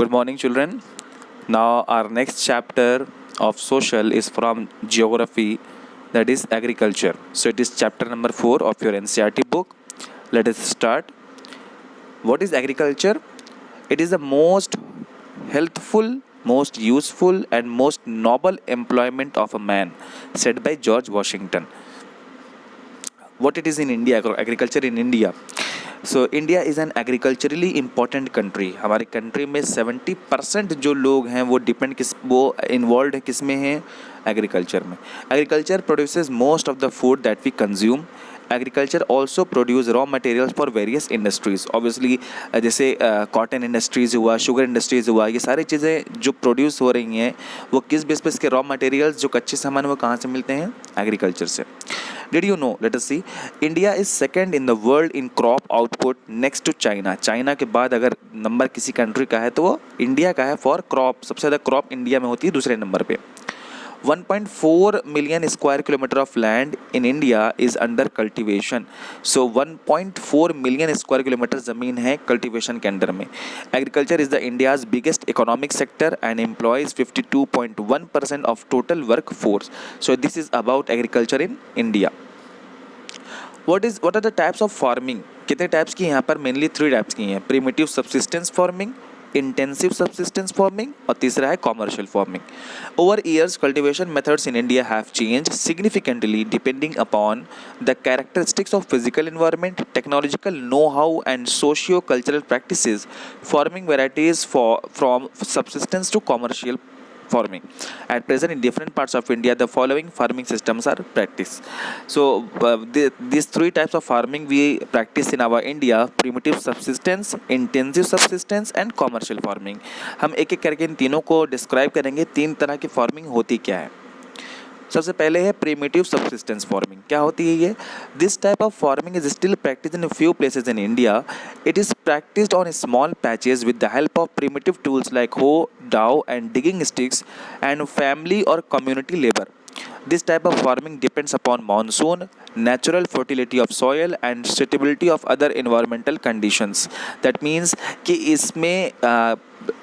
Good morning, children. Now, our next chapter of social is from geography, that is agriculture. So, it is chapter number 4 of your NCERT book. Let us start. What is agriculture? It is the most healthful, most useful, and most noble employment of a man, said by George Washington. What it is in India, agriculture in India. So India is an agriculturally important country. हमारे country में 70% जो लोग हैं वो involve है किस में हैं, एग्रीकल्चर में. Agriculture produces most of the food that we consume. Agriculture also produce raw materials for various industries. Obviously जैसे कॉटन इंडस्ट्रीज़ हुआ, शुगर इंडस्ट्रीज़ हुआ, ये सारी चीज़ें जो प्रोड्यूस हो रही हैं वो किस बेस पे, इसके रॉ मटेरियल्स जो कच्चे सामान वो कहाँ से मिलते हैं, एग्रीकल्चर से. Did you know? Let us see. India is second in the world in crop output next to China. China के बाद अगर नंबर किसी कंट्री का है तो वो इंडिया का है फॉर क्रॉप. सबसे ज़्यादा क्रॉप इंडिया में होती है दूसरे नंबर पे. 1.4 million square kilometer of land in India is under cultivation. So 1.4 million square kilometer ज़मीन है कल्टिवेशन के अंडर में. Agriculture is the India's biggest economic sector and employs 52.1% of total workforce. So this is about agriculture in India. What are the types of farming? कितने types की यहाँ पर mainly 3 types की हैं. Primitive subsistence farming, intensive subsistence farming और तीसरा है commercial farming. Over years cultivation methods in India have changed significantly depending upon the characteristics of physical environment, technological know how and socio cultural practices. Farming varieties from subsistence to commercial farming. At present, in different parts of India, the following farming systems are practiced. So, these 3 types of farming we practice in our India: primitive subsistence, intensive subsistence, and commercial farming. हम एक एक करके इन तीनों को describe करेंगे. 3 तरह की farming होती क्या है. सबसे पहले है प्रीमिटिव सब्सिस्टेंस फार्मिंग. क्या होती है ये? This type of farming is still practice in few places in India. It is practised on small patches with the help of primitive tools like hoe, dao and digging sticks and family और community labour. This type of farming depends upon monsoon, natural fertility of soil and suitability of other environmental conditions. That means कि इसमें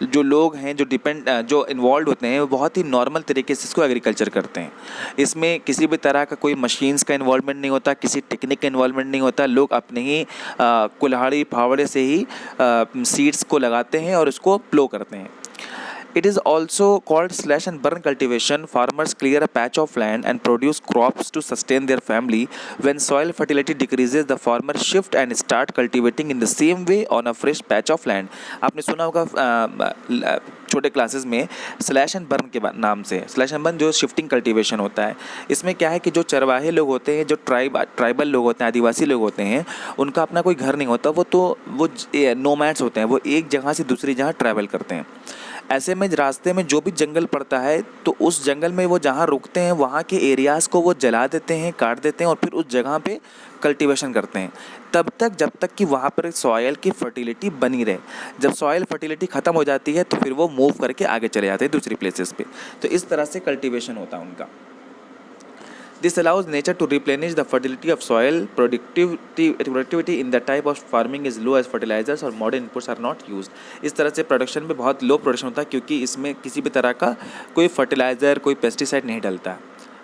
जो लोग हैं जो involve होते हैं वो बहुत ही नॉर्मल तरीके से इसको एग्रीकल्चर करते हैं. इसमें किसी भी तरह का कोई मशीन्स का इन्वॉल्वमेंट नहीं होता, किसी टेक्निक का इन्वॉल्वमेंट नहीं होता. लोग अपने ही कुल्हाड़ी फावड़े से ही सीड्स को लगाते हैं और उसको प्लो करते हैं. It is also called slash and burn cultivation. Farmers clear a patch of land and produce crops to sustain their family. When soil fertility decreases, the farmer shift and start cultivating in the same way on a fresh patch of land. आपने सुना होगा छोटे classes में slash and burn के नाम से. Slash and burn जो shifting cultivation होता है, इसमें क्या है कि जो चरवाहे लोग होते हैं, जो ट्राइबल लोग होते हैं, आदिवासी लोग होते हैं, उनका अपना कोई घर नहीं होता. वो नोमैड्स होते हैं. वो एक जगह से दूसरी जगह ट्रैवल करते हैं. ऐसे में रास्ते में जो भी जंगल पड़ता है तो उस जंगल में वो जहाँ रुकते हैं वहाँ के एरियाज़ को वो जला देते हैं, काट देते हैं और फिर उस जगह पे कल्टीवेशन करते हैं. जब तक कि वहाँ पर सॉयल की फर्टिलिटी बनी रहे. जब सॉयल फर्टिलिटी ख़त्म हो जाती है तो फिर वो मूव करके आगे चले जाते हैं दूसरी प्लेसेस पे. तो इस तरह से कल्टीवेशन होता है उनका. This allows nature to replenish the fertility of soil. Productivity in the type of farming is low as fertilizers or modern inputs are not used. इस तरह से प्रोडक्शन में बहुत लो प्रोडक्शन होता है क्योंकि इसमें किसी भी तरह का कोई फर्टिलाइज़र, कोई पेस्टिसाइड नहीं डलता.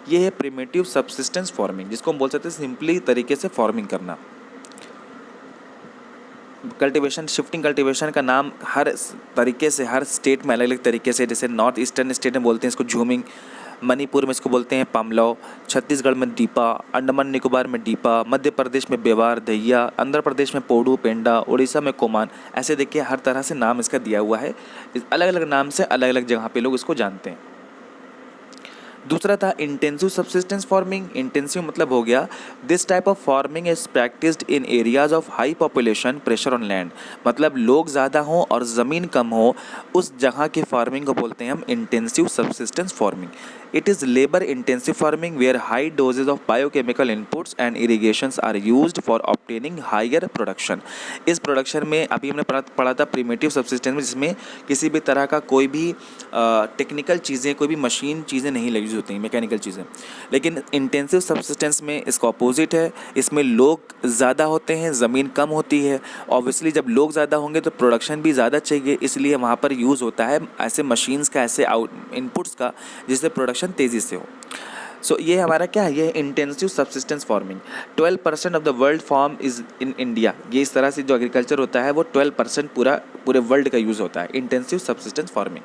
ये है प्रीमिटिव सब्सिस्टेंस फार्मिंग, जिसको हम बोल सकते हैं सिंपली तरीके से फार्मिंग करना. कल्टीवेशन, शिफ्टिंग कल्टीवेशन का नाम हर तरीके से हर स्टेट में अलग अलग तरीके से, जैसे नॉर्थ ईस्टर्न स्टेट में बोलते हैं इसको झूमिंग, मणिपुर में इसको बोलते हैं पामलाव, छत्तीसगढ़ में दीपा, अंडमान निकोबार में डीपा, मध्य प्रदेश में बेवार दैया, आंध्र प्रदेश में पोडू पेंडा, उड़ीसा में कोमान. ऐसे देखिए हर तरह से नाम इसका दिया हुआ है. अलग अलग नाम से अलग अलग जगह पे लोग इसको जानते हैं. दूसरा था इंटेंसिव सब्सिस्टेंस फार्मिंग. इंटेंसिव मतलब हो गया this type of farming is practised in areas of high population pressure on land. मतलब लोग ज़्यादा हों और ज़मीन कम हो, उस जगह की फार्मिंग को बोलते हैं हम intensive subsistence farming. It is labor intensive farming where high doses of biochemical inputs and irrigations are used for obtaining higher production. इस प्रोडक्शन में अभी हमने पढ़ा था प्रीमेटिव सब्सिस्टेंस में, जिसमें किसी भी तरह का कोई भी टेक्निकल चीज़ें, कोई भी मशीन चीज़ें नहीं यूज होती हैं, मैकेनिकल चीज़ें। लेकिन इंटेंसिव सब्सिस्टेंस में इसका अपोजिट है, इसमें लोग ज़्यादा होते हैं, ज़मीन कम होती है। ऑब्वियसली जब लोग ज़्यादा होंगे तो प्रोडक्शन भी ज़्यादा चाहिए, इसलिए वहाँ पर यूज़ होता है ऐसे मशीन्स का, ऐसे इनपुट्स का, जिससे प्रोडक्शन तेज़ी से हो। सो ये हमारा क्या है, ये intensive subsistence farming. 12% of the world farm is in India. ये इस तरह से जो एग्रीकल्चर होता है वो 12% पूरे वर्ल्ड का यूज़ होता है, इंटेंसिव सब्सिस्टेंस फार्मिंग।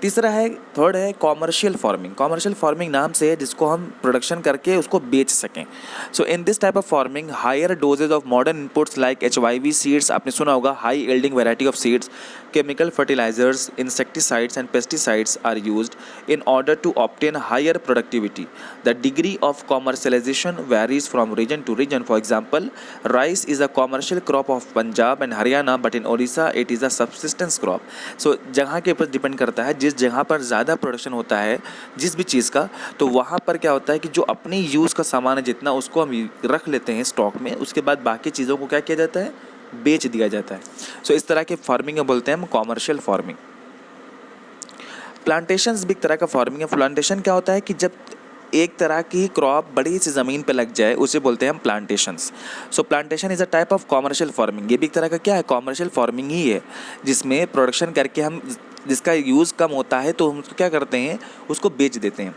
तीसरा है, थर्ड है कॉमर्शियल फार्मिंग। कॉमर्शियल फार्मिंग नाम से है जिसको हम प्रोडक्शन करके उसको बेच सकें। So in this type of farming higher doses of modern inputs like HYV seeds, आपने सुना होगा, high yielding variety of seeds, chemical fertilizers, insecticides and pesticides are used in order to obtain higher productivity. The degree of commercialization varies from region to region. For example, rice is a commercial crop of Punjab and Haryana, but in Odisha it is a subsistence crop. So जगह के ऊपर depend करता है, जिस जगह पर ज़्यादा production होता है जिस भी चीज़ का, तो वहाँ पर क्या होता है कि जो अपनी यूज़ का सामान है जितना, उसको हम रख लेते हैं स्टॉक में, उसके बाद बाकी चीज़ों को क्या किया जाता है, बेच दिया जाता है। सो इस तरह के फार्मिंग में बोलते हैं हम कॉमर्शियल फार्मिंग। प्लांटेशंस भी एक तरह का फार्मिंग है। प्लांटेशन क्या होता है कि जब एक तरह की क्रॉप बड़ी सी ज़मीन पे लग जाए, उसे बोलते हैं हम plantations. So plantation is a type of commercial farming. ये भी एक तरह का क्या है, कॉमर्शियल फार्मिंग ही है, जिसमें प्रोडक्शन करके हम, जिसका यूज़ कम होता है तो हम उसको क्या करते हैं, उसको बेच देते हैं।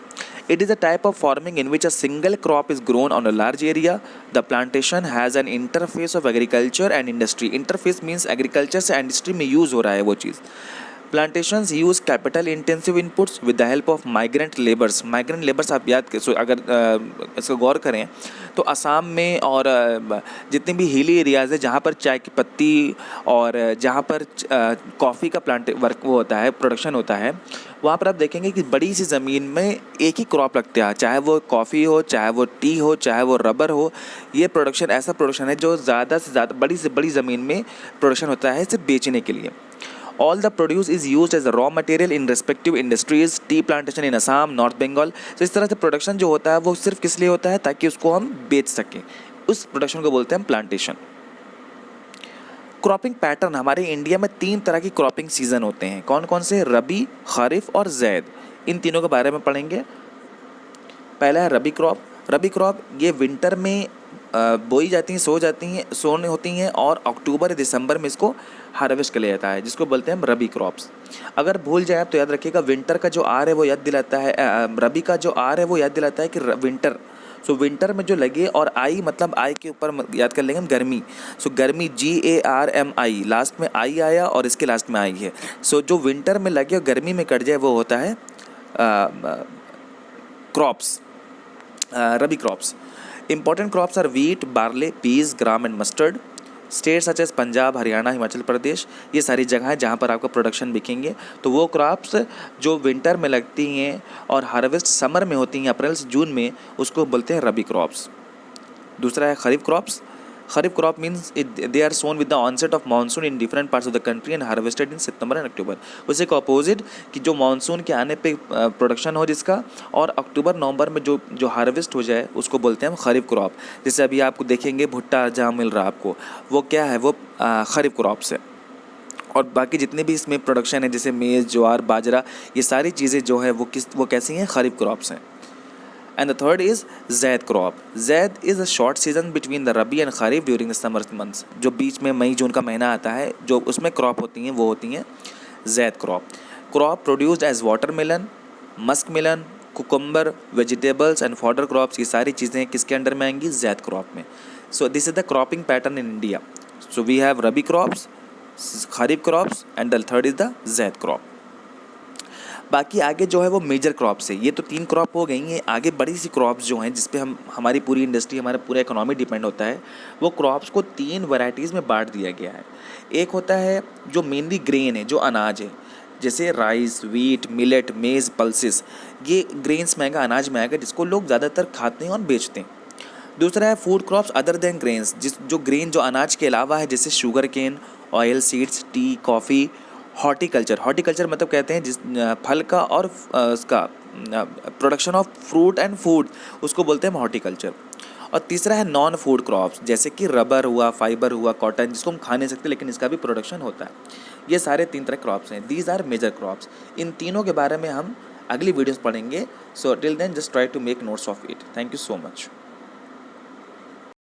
It is a type of farming in which a single crop is grown on a large area. The plantation has an interface of agriculture and industry. Interface means agriculture से industry में use हो रहा है वो चीज़। Plantations use capital intensive inputs with the help of migrant laborers. Migrant laborers आप याद अगर इसको गौर करें तो असम में और जितने भी हिली एरियाज़ है जहाँ पर चाय की पत्ती और जहाँ पर कॉफ़ी का प्लांट वर्क वो होता है, प्रोडक्शन होता है, वहाँ पर आप देखेंगे कि बड़ी सी ज़मीन में एक ही क्रॉप लगते हैं, चाहे वो कॉफ़ी हो, चाहे वो टी हो, चाहे वो रबर हो। ये प्रोडक्शन ऐसा प्रोडक्शन है जो ज़्यादा से ज़्यादा बड़ी से बड़ी ज़मीन में प्रोडक्शन होता है सिर्फ बेचने के लिए। All the produce is used as a raw material in respective industries. Tea plantation in Assam, North Bengal. तो इस तरह से प्रोडक्शन जो होता है वो सिर्फ किस लिए होता है, ताकि उसको हम बेच सकें। उस प्रोडक्शन को बोलते हैं प्लांटेशन। क्रॉपिंग पैटर्न, हमारे इंडिया में 3 तरह की क्रॉपिंग सीजन होते हैं। कौन कौन से, रबी, खरीफ और ज़ैद। इन तीनों के बारे में पढ़ेंगे। पहला है रबी क्रॉप। रबी क्रॉप ये विंटर में बोई जाती हैं, सोने होती हैं और अक्टूबर दिसंबर में इसको हार्वेस्ट कर लिया जाता है, जिसको बोलते हैं हम रबी क्रॉप्स। अगर भूल जाए तो याद रखिएगा, विंटर का जो आर है वो याद दिलाता है, रबी का जो आर है वो याद दिलाता है कि विंटर। सो विंटर में जो लगे, और आई मतलब आई के ऊपर याद कर लेंगे हम गर्मी। सो गर्मी GARMI, लास्ट में आई आया और इसके लास्ट में आई है। सो जो विंटर में लगे और गर्मी में कट जाए वो होता है crops, rabi crops. Important crops are wheat, barley, peas, gram and mustard. States such as Punjab, Haryana, Himachal Pradesh, ये सारी जगह हैं जहाँ पर आपका प्रोडक्शन बिकेंगे। तो वो क्रॉप्स जो विंटर में लगती हैं और हार्वेस्ट समर में होती हैं, अप्रैल से जून में, उसको बोलते हैं रबी क्रॉप्स। दूसरा है kharif crops. Kharif crop means they are sown with the onset of monsoon in different parts of the country and harvested in September and October. उसे का अपोजिट कि जो मानसून के आने पे प्रोडक्शन हो जिसका, और अक्टूबर नवंबर में जो हार्वेस्ट हो जाए उसको बोलते हैं हम खरीफ क्रॉप। जैसे अभी आपको देखेंगे भुट्टा जहाँ मिल रहा है आपको, वो क्या है, वो खरीफ क्रॉप्स है। और बाकी जितने भी इसमें प्रोडक्शन है जैसे मेज़, ज्वार, बाजरा, ये सारी चीज़ें जो है वो कैसी हैं, खरीफ क्रॉप्स हैं। And the third is Zaid crop. Zaid is a short season between the Rabi and Kharif during the summer months. जो बीच में मई जून का महीना आता है, जो उसमें क्रॉप होती हैं वो होती हैं Zaid crop. Crop produced as watermelon, muskmelon, cucumber, vegetables and fodder crops, ये सारी चीज़ें किसके अंडर में आएंगी, Zaid crop में. So this is the cropping pattern in India. So we have Rabi crops, Kharif crops and the third is the Zaid crop. बाकी आगे जो है वो मेजर क्रॉप्स है। ये तो 3 क्रॉप हो गई हैं, आगे बड़ी सी क्रॉप्स जो हैं जिस पे हमारी पूरी इंडस्ट्री, हमारा पूरा इकोनॉमी डिपेंड होता है, वो क्रॉप्स को 3 वैरायटीज़ में बांट दिया गया है। एक होता है जो मेनली ग्रेन है, जो अनाज है, जैसे राइस, व्हीट, मिलेट, मेज़, पल्सेस, ये ग्रेन्स में आएगा, अनाज में आएगा, जिसको लोग ज़्यादातर खाते हैं और बेचते हैं। दूसरा है food crops other than grains, जो ग्रेन जो अनाज के अलावा है, जैसे sugar cane, oil seeds, tea, coffee. Horticulture मतलब कहते हैं जिस फल का और उसका production of fruit and food, उसको बोलते हैं हॉर्टिकल्चर। और तीसरा है नॉन फूड क्रॉप्स, जैसे कि रबर हुआ, फाइबर हुआ, कॉटन, जिसको हम खा नहीं सकते लेकिन इसका भी प्रोडक्शन होता है। ये सारे 3 तरह क्रॉप्स हैं, दीज आर मेजर क्रॉप्स। इन तीनों के बारे में हम अगली वीडियोस पढ़ेंगे। So till then just try to make notes of it. Thank you so much.